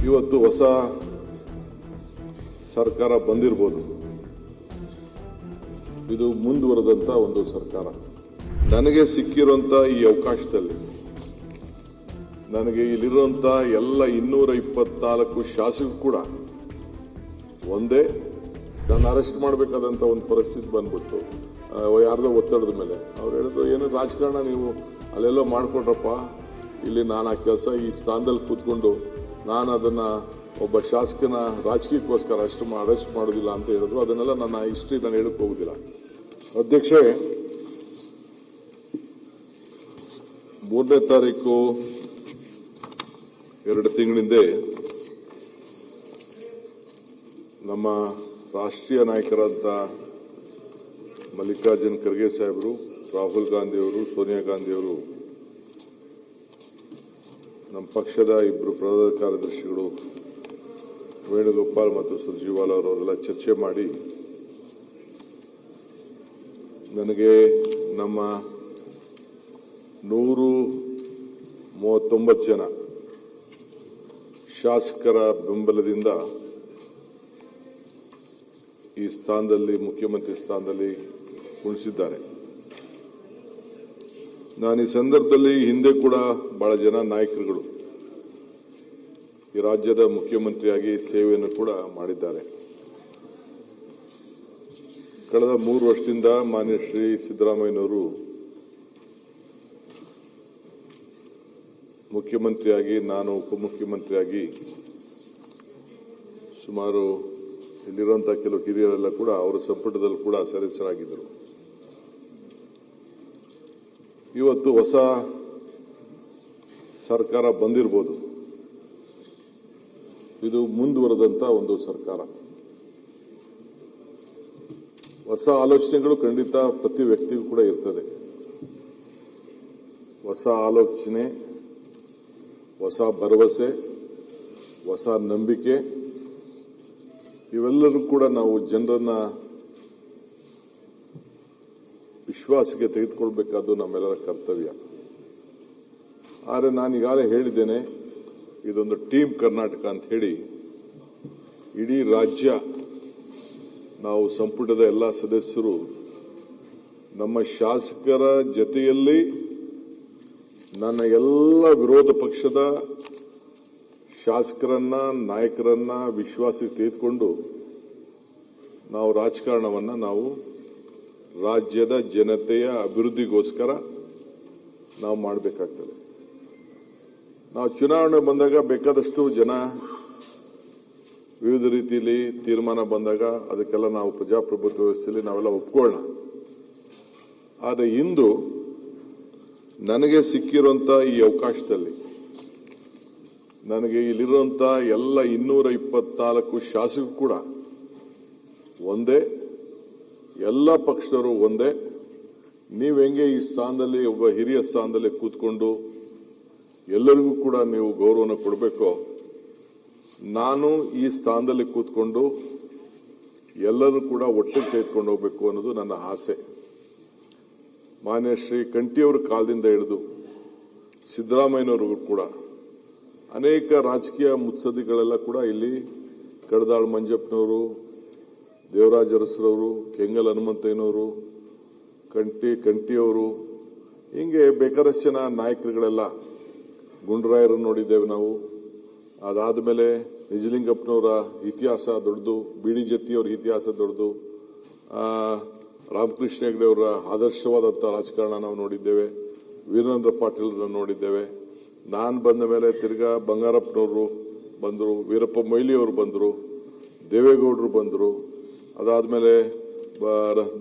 ಇವತ್ತು ಹೊಸ ಸರ್ಕಾರ ಬಂದಿರಬಹುದು. ಇದು ಮುಂದುವರೆದಂತ ಒಂದು ಸರ್ಕಾರ. ನನಗೆ ಸಿಕ್ಕಿರುವಂತ ಈ ಅವಕಾಶದಲ್ಲಿ ನನಗೆ ಇಲ್ಲಿರುವಂತ ಎಲ್ಲ 224 ಶಾಸಕರು ಕೂಡ ಒಂದೇ ನಾನು ಅರೆಸ್ಟ್ ಮಾಡಬೇಕಾದಂತ ಒಂದು ಪರಿಸ್ಥಿತಿ ಬಂದ್ಬಿಡ್ತು. ಯಾರ್ದೋ ಒತ್ತಡದ ಮೇಲೆ ಅವ್ರು ಹೇಳಿದ್ರು, ಏನು ರಾಜಕಾರಣ ನೀವು ಅಲ್ಲೆಲ್ಲೋ ಮಾಡ್ಕೊಡ್ರಪ್ಪ, ಇಲ್ಲಿ ನಾನು ಆ ಕೆಲಸ ಈ ಸ್ಥಾನದಲ್ಲಿ ಕೂತ್ಕೊಂಡು ನಾನು ಅದನ್ನ ಒಬ್ಬ ಶಾಸಕನ ರಾಜಕೀಯಕ್ಕೋಸ್ಕರ ಅರೆಸ್ಟ್ ಮಾಡೋದಿಲ್ಲ ಅಂತ ಹೇಳಿದ್ರು. ಅದನ್ನೆಲ್ಲ ನನ್ನ ಹಿಸ್ಟ್ರಿ ನಾನು ಹೇಳಕ್ ಹೋಗುದಿಲ್ಲ. ಅಧ್ಯಕ್ಷೆ, 3ನೇ ತಾರೀಕು 2 ತಿಂಗಳಿಂದ ನಮ್ಮ ರಾಷ್ಟ್ರೀಯ ನಾಯಕರಾದ ಮಲ್ಲಿಕಾರ್ಜುನ್ ಖರ್ಗೆ ಸಾಹೇಬರು, ರಾಹುಲ್ ಗಾಂಧಿ ಅವರು, ಸೋನಿಯಾ ಗಾಂಧಿ ಅವರು, ನಮ್ಮ ಪಕ್ಷದ 2 ಪ್ರಧಾನ ಕಾರ್ಯದರ್ಶಿಗಳು ವೇಣುಗೋಪಾಲ್ ಮತ್ತು ಸುರ್ಜಿವಾಲ ಅವರೆಲ್ಲ ಚರ್ಚೆ ಮಾಡಿ ನನಗೆ ನಮ್ಮ 139 ಜನ ಶಾಸಕರ ಬೆಂಬಲದಿಂದ ಈ ಸ್ಥಾನದಲ್ಲಿ, ಮುಖ್ಯಮಂತ್ರಿ ಸ್ಥಾನದಲ್ಲಿ ಉಳಿಸಿದ್ದಾರೆ. ನಾನು ಈ ಸಂದರ್ಭದಲ್ಲಿ ಹಿಂದೆ ಕೂಡ ಬಹಳ ಜನ ನಾಯಕರುಗಳು ಈ ರಾಜ್ಯದ ಮುಖ್ಯಮಂತ್ರಿಯಾಗಿ ಸೇವೆಯನ್ನು ಕೂಡ ಮಾಡಿದ್ದಾರೆ. ಕಳೆದ 3 ವರ್ಷದಿಂದ ಮಾನ್ಯ ಶ್ರೀ ಸಿದ್ದರಾಮಯ್ಯನವರು ಮುಖ್ಯಮಂತ್ರಿಯಾಗಿ, ನಾನು ಉಪಮುಖ್ಯಮಂತ್ರಿಯಾಗಿ ಸುಮಾರು ಇಲ್ಲಿರುವಂತಹ ಕೆಲವು ಹಿರಿಯರೆಲ್ಲ ಕೂಡ ಅವರ ಸಂಪುಟದಲ್ಲಿ ಕೂಡ ಸದಸ್ಯರಾಗಿದ್ದರು. ಇವತ್ತು ಹೊಸ ಸರ್ಕಾರ ಬಂದಿರಬಹುದು. ಇದು ಮುಂದುವರೆದಂತ ಒಂದು ಸರ್ಕಾರ. ಹೊಸ ಆಲೋಚನೆಗಳು ಖಂಡಿತ ಪ್ರತಿ ವ್ಯಕ್ತಿಗೂ ಕೂಡ ಇರ್ತದೆ. ಹೊಸ ಆಲೋಚನೆ, ಹೊಸ ಭರವಸೆ, ಹೊಸ ನಂಬಿಕೆ, ಇವೆಲ್ಲರೂ ಕೂಡ ನಾವು ಜನರನ್ನ ವಿಶ್ವಾಸಕ್ಕೆ ತೆಗೆದುಕೊಳ್ಬೇಕಾದ್ದು ನಮ್ಮೆಲ್ಲರ ಕರ್ತವ್ಯ. ಆದರೆ ನಾನು ಈಗಾಗಲೇ ಹೇಳಿದ್ದೇನೆ, ಇದೊಂದು ಟೀಮ್ ಕರ್ನಾಟಕ ಅಂತ ಹೇಳಿ ಇಡೀ ರಾಜ್ಯ, ನಾವು ಸಂಪುಟದ ಎಲ್ಲ ಸದಸ್ಯರು ನಮ್ಮ ಶಾಸಕರ ಜೊತೆಯಲ್ಲಿ ನನ್ನ ಎಲ್ಲ ವಿರೋಧ ಪಕ್ಷದ ಶಾಸಕರನ್ನ, ನಾಯಕರನ್ನ ವಿಶ್ವಾಸಕ್ಕೆ ತೆಗೆದುಕೊಂಡು ನಾವು ರಾಜಕಾರಣವನ್ನ ನಾವು ರಾಜ್ಯದ ಜನತೆಯ ಅಭಿವೃದ್ಧಿಗೋಸ್ಕರ ನಾವು ಮಾಡಬೇಕಾಗ್ತದೆ. ನಾವು ಚುನಾವಣೆ ಬಂದಾಗ ಬೇಕಾದಷ್ಟು ಜನ ವಿವಿಧ ರೀತಿಯಲ್ಲಿ ತೀರ್ಮಾನ ಬಂದಾಗ ಅದಕ್ಕೆಲ್ಲ ನಾವು ಪ್ರಜಾಪ್ರಭುತ್ವ ವ್ಯವಸ್ಥೆಯಲ್ಲಿ ನಾವೆಲ್ಲ ಒಪ್ಕೊಳ್ಳೋಣ. ಆದರೆ ಇಂದು ನನಗೆ ಸಿಕ್ಕಿರುವಂತ ಈ ಅವಕಾಶದಲ್ಲಿ ನನಗೆ ಇಲ್ಲಿರುವಂತ ಎಲ್ಲ 224 ಶಾಸಕರು ಕೂಡ ಒಂದೇ, ಎಲ್ಲ ಪಕ್ಷದವರು ಒಂದೇ. ನೀವು ಹೆಂಗೆ ಈ ಸ್ಥಾನದಲ್ಲಿ, ಒಬ್ಬ ಹಿರಿಯ ಸ್ಥಾನದಲ್ಲಿ ಕೂತ್ಕೊಂಡು ಎಲ್ಲರಿಗೂ ಕೂಡ ನೀವು ಗೌರವನ ಕೊಡಬೇಕೋ, ನಾನು ಈ ಸ್ಥಾನದಲ್ಲಿ ಕೂತ್ಕೊಂಡು ಎಲ್ಲರೂ ಕೂಡ ಒಟ್ಟಿಗೆ ತೆಗೆದುಕೊಂಡು ಹೋಗಬೇಕು ಅನ್ನೋದು ನನ್ನ ಆಸೆ. ಮಾನ್ಯ ಶ್ರೀ ಕಂಠಿಯವರ ಕಾಲದಿಂದ ಹಿಡಿದು ಸಿದ್ದರಾಮಯ್ಯನವರಿಗೂ ಕೂಡ ಅನೇಕ ರಾಜಕೀಯ ಮುತ್ಸದ್ದಿಗಳೆಲ್ಲ ಕೂಡ ಇಲ್ಲಿ ಕಡದಾಳ್ ಮಂಜಪ್ಪನವರು, ದೇವರಾಜ ಅರಸರವರು, ಕೆಂಗಲ್ ಹನುಮಂತಯ್ಯನವರು, ಕಂಠಿಯವರು, ಹಿಂಗೆ ಬೇಕಾದಷ್ಟು ಜನ ನಾಯಕರುಗಳೆಲ್ಲ, ಗುಂಡರಾಯರನ್ನು ನೋಡಿದ್ದೇವೆ ನಾವು. ಅದಾದ ಮೇಲೆ ನಿಜಲಿಂಗಪ್ಪನವರ ಇತಿಹಾಸ ದೊಡ್ಡದು, ಬಿಡಿ ಜತ್ತಿಯವರ ಇತಿಹಾಸ ದೊಡ್ಡದು, ರಾಮಕೃಷ್ಣ ಹೆಗಡೆ ಅವರ ಆದರ್ಶವಾದಂಥ ರಾಜಕಾರಣ ನಾವು ನೋಡಿದ್ದೇವೆ, ವೀರೇಂದ್ರ ಪಾಟೀಲ್ ನೋಡಿದ್ದೇವೆ. ನಾನು ಬಂದ ಮೇಲೆ ತಿರ್ಗಾ ಬಂಗಾರಪ್ಪನವರು ಬಂದರು, ವೀರಪ್ಪ ಮೊಯ್ಲಿ ಅವರು ಬಂದರು, ದೇವೇಗೌಡರು ಬಂದರು, ಅದಾದ್ಮೇಲೆ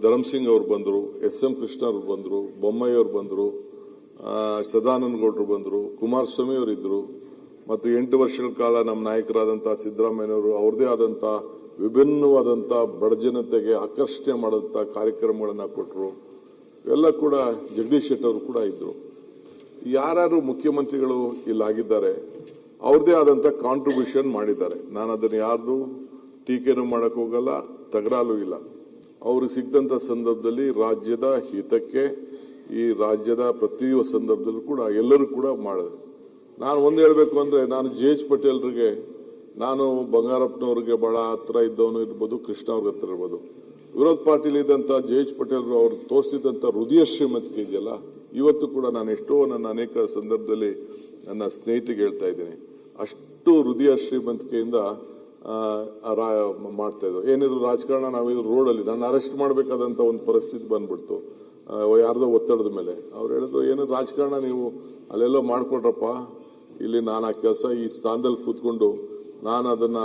ಧರ್ಮಸಿಂಗ್ ಅವರು ಬಂದರು, ಎಸ್.ಎಂ. ಕೃಷ್ಣ ಅವರು ಬಂದರು, ಬೊಮ್ಮಾಯಿ ಅವರು ಬಂದರು, ಸದಾನಂದ ಗೌಡರು ಬಂದರು, ಕುಮಾರಸ್ವಾಮಿ ಅವರು ಇದ್ರು, ಮತ್ತು 8 ವರ್ಷಗಳ ಕಾಲ ನಮ್ಮ ನಾಯಕರಾದಂತಹ ಸಿದ್ದರಾಮಯ್ಯನವರು ಅವ್ರದೇ ಆದಂತ ವಿಭಿನ್ನವಾದಂತ ಬಡ ಜನತೆಗೆ ಆಕರ್ಷಣೆ ಮಾಡಂತ ಕಾರ್ಯಕ್ರಮಗಳನ್ನ ಕೊಟ್ಟರು. ಇವೆಲ್ಲ ಕೂಡ ಜಗದೀಶ್ ಶೆಟ್ಟರ್ ಅವರು ಕೂಡ ಇದ್ರು. ಯಾರು ಮುಖ್ಯಮಂತ್ರಿಗಳು ಇಲ್ಲಾಗಿದ್ದಾರೆ ಅವ್ರದೇ ಆದಂತ ಕಾಂಟ್ರಿಬ್ಯೂಷನ್ ಮಾಡಿದ್ದಾರೆ. ನಾನು ಅದನ್ನು ಯಾರ್ದು ಟೀಕೆನೂ ಮಾಡಕ್ ಹೋಗಲ್ಲ, ತಗರಾಲು ಇಲ್ಲ. ಅವ್ರಿಗೆ ಸಿಕ್ಕಂತ ಸಂದರ್ಭದಲ್ಲಿ ರಾಜ್ಯದ ಹಿತಕ್ಕೆ, ಈ ರಾಜ್ಯದ ಪ್ರತಿಯೊಂದು ಸಂದರ್ಭದಲ್ಲೂ ಕೂಡ ಎಲ್ಲರೂ ಕೂಡ ಮಾಡಿದ್ರು. ನಾನು ಒಂದು ಹೇಳಬೇಕು ಅಂದ್ರೆ, ನಾನು ಜೆ.ಎಚ್. ಪಟೇಲ್ರಿಗೆ ನಾನು ಬಂಗಾರಪ್ಪನವ್ರಿಗೆ ಬಹಳ ಹತ್ರ ಇದ್ದವನು ಇರ್ಬೋದು, ಕೃಷ್ಣ ಅವ್ರಿಗೆ ಹತ್ರ ಇರ್ಬೋದು. ವಿರೋಧ ಪಾರ್ಟಿಲಿ ಇದ್ದಂತ ಜೆ.ಎಚ್. ಪಟೇಲ್ ಅವರು ತೋರಿಸಿದಂತ ಹೃದಯ ಶ್ರೀಮಂತಿಕೆ ಇದೆಯಲ್ಲ, ಇವತ್ತು ಕೂಡ ನಾನು ಎಷ್ಟೋ ನನ್ನ ಅನೇಕ ಸಂದರ್ಭದಲ್ಲಿ ನನ್ನ ಸ್ನೇಹಿತರಿಗೆ ಹೇಳ್ತಾ ಇದ್ದೀನಿ, ಅಷ್ಟು ಹೃದಯ ಶ್ರೀಮಂತಿಕೆಯಿಂದ ಮಾಡ್ತಾ ಇದ್ರು. ಏನಿದ್ರು ರಾಜಕಾರಣ, ನಾವಿದ್ರು ರೋಡಲ್ಲಿ ನನ್ನ ಅರೆಸ್ಟ್ ಮಾಡಬೇಕಾದಂತ ಒಂದು ಪರಿಸ್ಥಿತಿ ಬಂದ್ಬಿಡ್ತು ಯಾರ್ದೋ ಒತ್ತಡದ ಮೇಲೆ. ಅವ್ರು ಹೇಳಿದ್ರು, ಏನು ರಾಜಕಾರಣ ನೀವು ಅಲ್ಲೆಲ್ಲೋ ಮಾಡ್ಕೊಡ್ರಪ್ಪ, ಇಲ್ಲಿ ನಾನು ಆ ಕೆಲಸ ಈ ಸ್ಥಾನದಲ್ಲಿ ಕೂತ್ಕೊಂಡು ನಾನು ಅದನ್ನ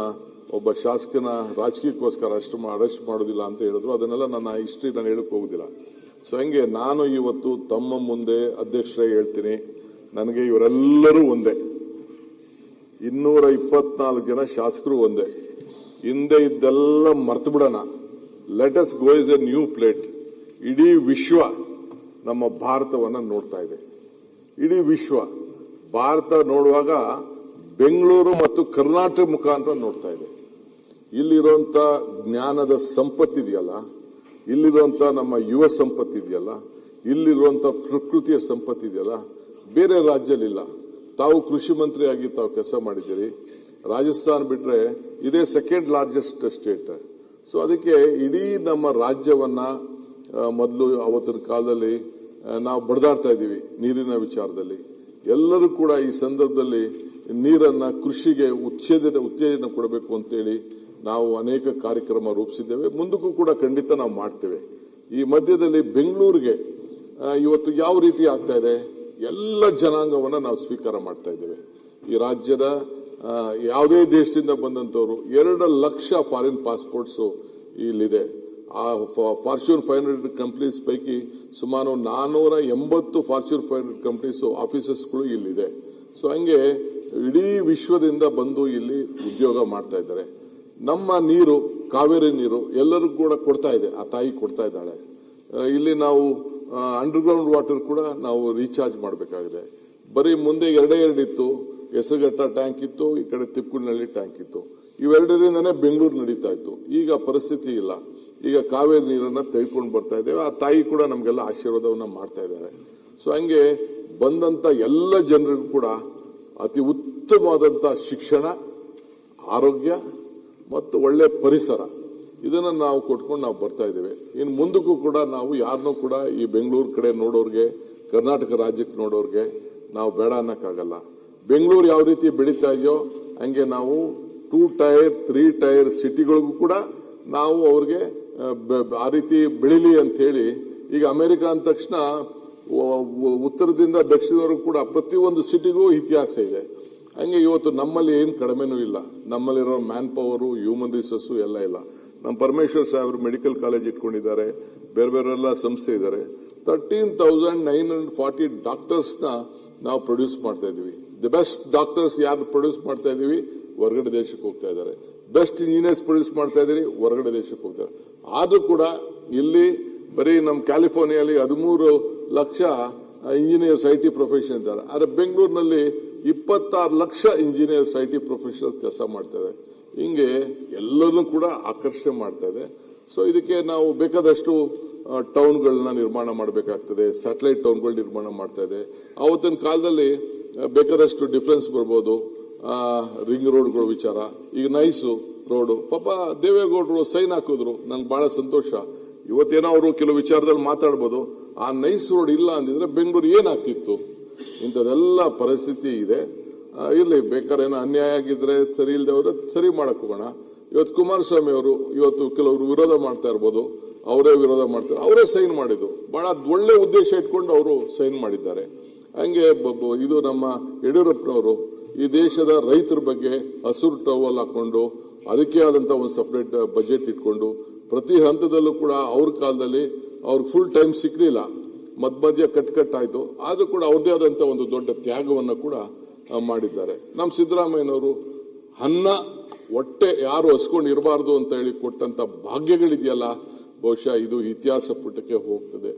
ಒಬ್ಬ ಶಾಸಕನ ರಾಜಕೀಯಕ್ಕೋಸ್ಕರ ಅರೆಸ್ಟ್ ಮಾಡೋದಿಲ್ಲ ಅಂತ ಹೇಳಿದ್ರು. ಅದನ್ನೆಲ್ಲ ನನ್ನ ಹಿಸ್ಟ್ರಿ ನಾನು ಹೇಳಕ್ ಹೋಗುದಿಲ್ಲ. ಸೊ ಹಂಗೆ ನಾನು ಇವತ್ತು ತಮ್ಮ ಮುಂದೆ ಅಧ್ಯಕ್ಷರೇ ಹೇಳ್ತೀನಿ, ನನಗೆ ಇವರೆಲ್ಲರೂ ಒಂದೇ, 224 ಜನ ಶಾಸಕರು ಒಂದೇ. ಹಿಂದೆ ಇದ್ದೆಲ್ಲ ಮರ್ತು ಬಿಡೋಣ. Let us go is A new plate. ಇಡೀ ವಿಶ್ವ ನಮ್ಮ ಭಾರತವನ್ನ ನೋಡ್ತಾ ಇದೆ. ಇಡೀ ವಿಶ್ವ ಭಾರತ ನೋಡುವಾಗ ಬೆಂಗಳೂರು ಮತ್ತು ಕರ್ನಾಟಕ ಮುಖಾಂತರ ನೋಡ್ತಾ ಇದೆ. ಇಲ್ಲಿರುವಂತ ಜ್ಞಾನದ ಸಂಪತ್ತಿದೆಯಲ್ಲ, ಇಲ್ಲಿರುವಂತ ನಮ್ಮ ಯುವ ಸಂಪತ್ತಿದೆಯಲ್ಲ, ಇಲ್ಲಿರುವಂತ ಪ್ರಕೃತಿಯ ಸಂಪತ್ತಿದೆಯಲ್ಲ, ಬೇರೆ ರಾಜ್ಯದಲ್ಲಿಲ್ಲ. ತಾವು ಕೃಷಿ ಮಂತ್ರಿಯಾಗಿ ತಾವು ಕೆಲಸ ಮಾಡಿದ್ದೀರಿ. ರಾಜಸ್ಥಾನ ಬಿಟ್ರೆ ಇದೇ ಸೆಕೆಂಡ್ ಲಾರ್ಜೆಸ್ಟ್ ಸ್ಟೇಟ್. ಸೊ ಅದಕ್ಕೆ ಇಡೀ ನಮ್ಮ ರಾಜ್ಯವನ್ನ ಮೊದಲು ಅವತ್ತಿನ ಕಾಲದಲ್ಲಿ ನಾವು ಬಡದಾಡ್ತಾ ಇದ್ದೀವಿ ನೀರಿನ ವಿಚಾರದಲ್ಲಿ. ಎಲ್ಲರೂ ಕೂಡ ಈ ಸಂದರ್ಭದಲ್ಲಿ ನೀರನ್ನ ಕೃಷಿಗೆ ಉತ್ತೇಜನ ಕೊಡಬೇಕು ಅಂತೇಳಿ ನಾವು ಅನೇಕ ಕಾರ್ಯಕ್ರಮ ರೂಪಿಸಿದ್ದೇವೆ. ಮುಂದಕ್ಕೂ ಕೂಡ ಖಂಡಿತ ನಾವು ಮಾಡ್ತೇವೆ. ಈ ಮಧ್ಯದಲ್ಲಿ ಬೆಂಗಳೂರಿಗೆ ಇವತ್ತು ಯಾವ ರೀತಿ ಆಗ್ತಾ ಇದೆ, ಎಲ್ಲ ಜನಾಂಗವನ್ನ ನಾವು ಸ್ವೀಕಾರ ಮಾಡ್ತಾ ಇದ್ದೇವೆ. ಈ ರಾಜ್ಯದ ಯಾವುದೇ ದೇಶದಿಂದ ಬಂದಂತವರು 2 ಲಕ್ಷ ಫಾರಿನ್ ಪಾಸ್ಪೋರ್ಟ್ಸ್ ಇಲ್ಲಿದೆ. ಆ ಫಾರ್ಚೂನ್ 500 ಕಂಪನೀಸ್ ಪೈಕಿ ಸುಮಾರು 480 ಫಾರ್ಚೂನ್ 500 ಕಂಪನೀಸ್ ಆಫೀಸಸ್ಗಳು ಇಲ್ಲಿದೆ. ಸೊ ಹಂಗೆ ಇಡೀ ವಿಶ್ವದಿಂದ ಬಂದು ಇಲ್ಲಿ ಉದ್ಯೋಗ ಮಾಡ್ತಾ ಇದ್ದಾರೆ. ನಮ್ಮ ನೀರು, ಕಾವೇರಿ ನೀರು ಎಲ್ಲರೂ ಕೂಡ ಕೊಡ್ತಾ ಇದೆ, ಆ ತಾಯಿ ಕೊಡ್ತಾ ಇದ್ದಾಳೆ. ಇಲ್ಲಿ ನಾವು ಅಂಡರ್ಗ್ರೌಂಡ್ ವಾಟರ್ ಕೂಡ ನಾವು ರೀಚಾರ್ಜ್ ಮಾಡಬೇಕಾಗಿದೆ. ಬರೀ ಮುಂದೆ 2 ಇತ್ತು, ಹೆಸರುಘಟ್ಟ ಟ್ಯಾಂಕ್ ಇತ್ತು, ಈ ಕಡೆ ತಿಪ್ಪುನಹಳ್ಳಿ ಟ್ಯಾಂಕ್ ಇತ್ತು. ಇವೆರಡರಿಂದನೇ ಬೆಂಗಳೂರು ನಡೀತಾ ಇತ್ತು. ಈಗ ಪರಿಸ್ಥಿತಿ ಇಲ್ಲ. ಈಗ ಕಾವೇರಿ ನೀರನ್ನ ತೆಗೆದುಕೊಂಡು ಬರ್ತಾ ಇದ್ದೇವೆ. ಆ ತಾಯಿ ಕೂಡ ನಮಗೆಲ್ಲ ಆಶೀರ್ವಾದವನ್ನ ಮಾಡ್ತಾ ಇದ್ದಾರೆ. ಸೊ ಹಂಗೆ ಬಂದಂತ ಎಲ್ಲ ಜನರಿಗೂ ಕೂಡ ಅತಿ ಉತ್ತಮವಾದಂತ ಶಿಕ್ಷಣ, ಆರೋಗ್ಯ ಮತ್ತು ಒಳ್ಳೆ ಪರಿಸರ ಇದನ್ನ ನಾವು ಕೊಟ್ಕೊಂಡು ನಾವು ಬರ್ತಾ ಇದ್ದೇವೆ. ಇನ್ನು ಮುಂದಕ್ಕೂ ಕೂಡ ನಾವು ಯಾರನ್ನೂ ಕೂಡ ಈ ಬೆಂಗಳೂರು ಕಡೆ ನೋಡೋರ್ಗೆ, ಕರ್ನಾಟಕ ರಾಜ್ಯಕ್ಕೆ ನೋಡೋರ್ಗೆ ನಾವು ಬೇಡ ಅನ್ನಕ್ಕಾಗಲ್ಲ. ಬೆಂಗಳೂರು ಯಾವ ರೀತಿ ಬೆಳೀತಾ ಇದೆಯೋ ಹಂಗೆ ನಾವು 2 ಟೈರ್ 3 ಟೈರ್ ಸಿಟಿಗಳಿಗೂ ಕೂಡ ನಾವು ಅವ್ರಿಗೆ ಆ ರೀತಿ ಬೆಳಿಲಿ ಅಂತ ಹೇಳಿ, ಈಗ ಅಮೆರಿಕ ಅಂದ ತಕ್ಷಣ ಉತ್ತರದಿಂದ ದಕ್ಷಿಣವರೆಗೂ ಕೂಡ ಪ್ರತಿಯೊಂದು ಸಿಟಿಗೂ ಇತಿಹಾಸ ಇದೆ. ಹಂಗೆ ಇವತ್ತು ನಮ್ಮಲ್ಲಿ ಏನು ಕಡಿಮೆನೂ ಇಲ್ಲ. ನಮ್ಮಲ್ಲಿರೋ ಮ್ಯಾನ್ ಪವರು, ಹ್ಯೂಮನ್ ರಿಸೋರ್ಸು ಎಲ್ಲ ಇಲ್ಲ. ನಮ್ಮ ಪರಮೇಶ್ವರ್ ಸಾಹೇಬರು ಮೆಡಿಕಲ್ ಕಾಲೇಜ್ ಇಟ್ಕೊಂಡಿದ್ದಾರೆ, ಬೇರೆ ಬೇರೆಲ್ಲ ಸಂಸ್ಥೆ ಇದ್ದಾರೆ. 13,940 ಡಾಕ್ಟರ್ಸ್ನ ನಾವು ಪ್ರೊಡ್ಯೂಸ್ ಮಾಡ್ತಾ ಇದೀವಿ. ದಿ ಬೆಸ್ಟ್ ಡಾಕ್ಟರ್ಸ್ ಯಾರು ಪ್ರೊಡ್ಯೂಸ್ ಮಾಡ್ತಾ ಇದೀವಿ, ಹೊರಗಡೆ ದೇಶಕ್ಕೆ ಹೋಗ್ತಾ ಇದ್ದಾರೆ. ಬೆಸ್ಟ್ ಇಂಜಿನಿಯರ್ಸ್ ಪ್ರೊಡ್ಯೂಸ್ ಮಾಡ್ತಾ ಇದೀರಿ, ಹೊರಗಡೆ ದೇಶಕ್ಕೆ ಹೋಗ್ತಾರೆ. ಆದ್ರೂ ಕೂಡ ಇಲ್ಲಿ ಬರೀ ನಮ್ಮ ಕ್ಯಾಲಿಫೋರ್ನಿಯಲ್ಲಿ 13 ಲಕ್ಷ ಇಂಜಿನಿಯರ್ಸ್ IT ಪ್ರೊಫೆಷನ್ ಇದ್ದಾರೆ. ಆದ್ರೆ ಬೆಂಗಳೂರಿನಲ್ಲಿ 26 ಲಕ್ಷ ಇಂಜಿನಿಯರ್ಸ್ IT ಪ್ರೊಫೆಷನಲ್ ಕೆಲಸ ಮಾಡ್ತಾ ಇದೆ. ಹಿಂಗೆ ಎಲ್ಲರನ್ನೂ ಕೂಡ ಆಕರ್ಷಣೆ ಮಾಡ್ತಾ ಇದೆ. ಸೊ ಇದಕ್ಕೆ ನಾವು ಬೇಕಾದಷ್ಟು ಟೌನ್ಗಳನ್ನ ನಿರ್ಮಾಣ ಮಾಡಬೇಕಾಗ್ತದೆ, ಸ್ಯಾಟಲೈಟ್ ಟೌನ್ಗಳು ನಿರ್ಮಾಣ ಮಾಡ್ತಾ ಇದೆ. ಆವತ್ತಿನ ಕಾಲದಲ್ಲಿ ಬೇಕಾದಷ್ಟು ಡಿಫರೆನ್ಸ್ ಬರ್ಬೋದು. ರಿಂಗ್ ರೋಡ್ಗಳ ವಿಚಾರ, ಈಗ ನೈಸು ರೋಡು, ಪಾಪ ದೇವೇಗೌಡರು ಸೈನ್ ಹಾಕಿದ್ರು, ನಂಗೆ ಬಹಳ ಸಂತೋಷ. ಇವತ್ತೇನೋ ಅವರು ಕೆಲವು ವಿಚಾರದಲ್ಲಿ ಮಾತಾಡ್ಬೋದು. ಆ ನೈಸ್ ರೋಡ್ ಇಲ್ಲ ಅಂದಿದ್ರೆ ಬೆಂಗಳೂರು ಏನಾಗ್ತಿತ್ತು? ಇಂಥದೆಲ್ಲ ಪರಿಸ್ಥಿತಿ ಇದೆ. ಇರ್ಲಿ, ಬೇಕಾದ್ರೆ ಏನೋ ಅನ್ಯಾಯ ಆಗಿದ್ರೆ, ಸರಿ ಇಲ್ಲದೆ ಹೋದ್ರೆ ಸರಿ ಮಾಡಕ್ ಹೋಗೋಣ. ಇವತ್ತು ಕುಮಾರಸ್ವಾಮಿ ಅವರು ಇವತ್ತು ಕೆಲವರು ವಿರೋಧ ಮಾಡ್ತಾ ಇರ್ಬೋದು, ಅವರೇ ವಿರೋಧ ಮಾಡ್ತಾರೆ, ಅವರೇ ಸೈನ್ ಮಾಡಿದ್ದು. ಬಹಳ ಒಳ್ಳೆ ಉದ್ದೇಶ ಇಟ್ಕೊಂಡು ಅವರು ಸೈನ್ ಮಾಡಿದ್ದಾರೆ. ಹಂಗೆ ಇದು ನಮ್ಮ ಯಡಿಯೂರಪ್ಪನವರು ಈ ದೇಶದ ರೈತರ ಬಗ್ಗೆ ಹಸಿರು ಟವಲ್ ಹಾಕೊಂಡು ಅದಕ್ಕೆ ಆದಂತ ಒಂದು ಸಪರೇಟ್ ಬಜೆಟ್ ಇಟ್ಕೊಂಡು ಪ್ರತಿ ಹಂತದಲ್ಲೂ ಕೂಡ ಅವ್ರ ಕಾಲದಲ್ಲಿ ಅವ್ರಿಗೆ ಫುಲ್ ಟೈಮ್ ಸಿಕ್ಲಿಲ್ಲ, ಮಧ್ಯ ಕಟ್ಟಾಯ್ತು. ಆದ್ರೂ ಕೂಡ ಅವ್ರದೇ ಆದಂತ ಒಂದು ದೊಡ್ಡ ತ್ಯಾಗವನ್ನ ಕೂಡ ಮಾಡಿದ್ದಾರೆ. ನಮ್ಮ ಸಿದ್ದರಾಮಯ್ಯನವರು ಅನ್ನ ಹೊಟ್ಟೆ ಯಾರು ಹಸ್ಕೊಂಡು ಇರಬಾರ್ದು ಅಂತ ಹೇಳಿ ಕೊಟ್ಟಂತ ಭಾಗ್ಯಗಳಿದೆಯಲ್ಲ, ಬಹುಶಃ ಇದು ಇತಿಹಾಸ ಪುಟಕ್ಕೆ ಹೋಗ್ತದೆ.